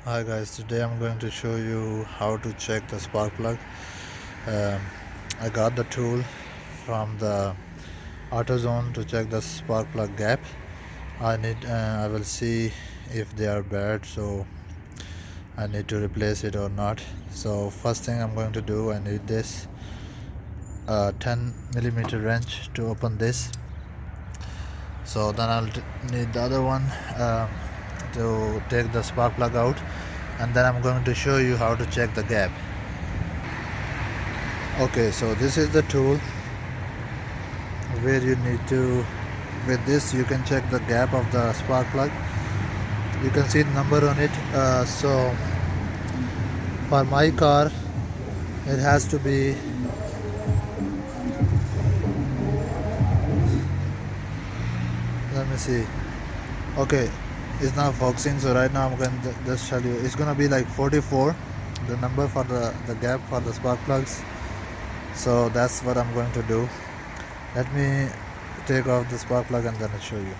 Hi guys, today I'm going to show you how to check the spark plug. Um, I got the tool from the AutoZone to check the spark plug gap. I will see if they are bad, so I need to replace it or not. So first thing I'm going to do, I need this 10 millimeter wrench to open this. So then I'll need the other one to take the spark plug out, and then I'm going to show you how to check the gap. Okay, so this is the tool where you need to, with this you can check the gap of the spark plug. You can see the number on it. So for my car it has to be, let me see. Okay, it's not focusing, so right now I'm going to just tell you it's gonna be like 44, the number for the gap for the spark plugs. So that's what I'm going to do. Let me take off the spark plug and then I'll show you.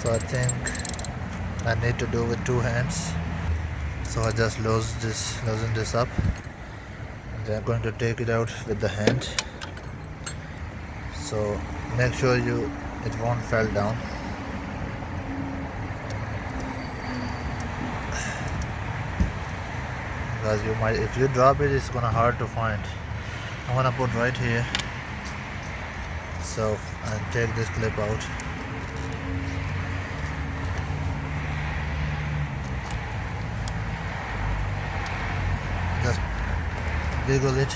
So I think I need to do with two hands. So I just loosen this up, and then I'm going to take it out with the hand. So make sure it won't fall down. Because you might, if you drop it, it's gonna hard to find. I'm gonna put right here. So and take this clip out. Just wiggle it.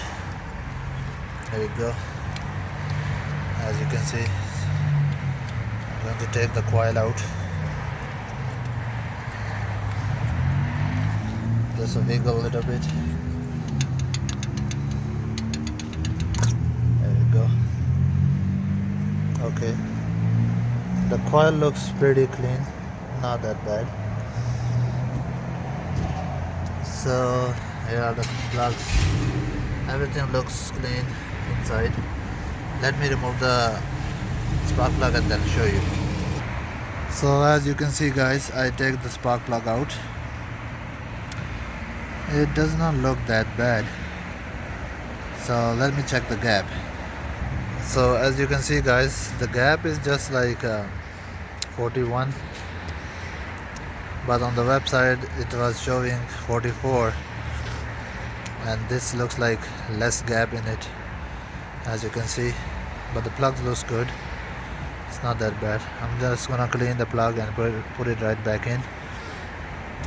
There we go. As you can see, I'm going to take the coil out. Just wiggle a little bit. There we go. Okay. The coil looks pretty clean, not that bad. So here are the plugs. Everything looks clean inside. Let me remove the spark plug and then show you. So as you can see guys, I take the spark plug out. It does not look that bad. So let me check the gap. So as you can see guys, the gap is just like 41, but on the website it was showing 44, and this looks like less gap in it, as you can see. But the plug looks good. It's not that bad. I'm just gonna clean the plug and put it right back in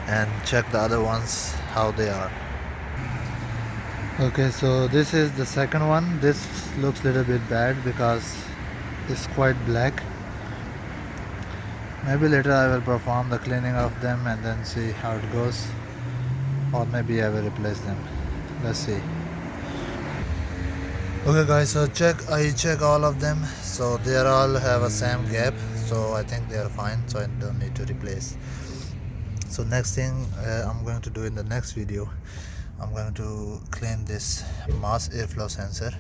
and check the other ones how they are. Okay, so this is the second one. This looks a little bit bad because it's quite black. Maybe later I will perform the cleaning of them and then see how it goes, or maybe I will replace them. Let's see. Okay guys, so I check all of them, so they all have a same gap, so I think they are fine, so I don't need to replace. So next thing I'm going to do in the next video, I'm going to clean this mass airflow sensor.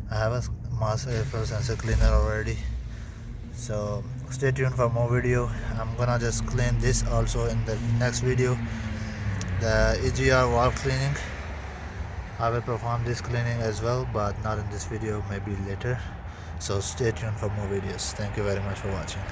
I have a mass airflow sensor cleaner already, so stay tuned for more video. I'm gonna just clean this also in the next video. The EGR valve cleaning, I will perform this cleaning as well, but not in this video, maybe later. So stay tuned for more videos. Thank you very much for watching.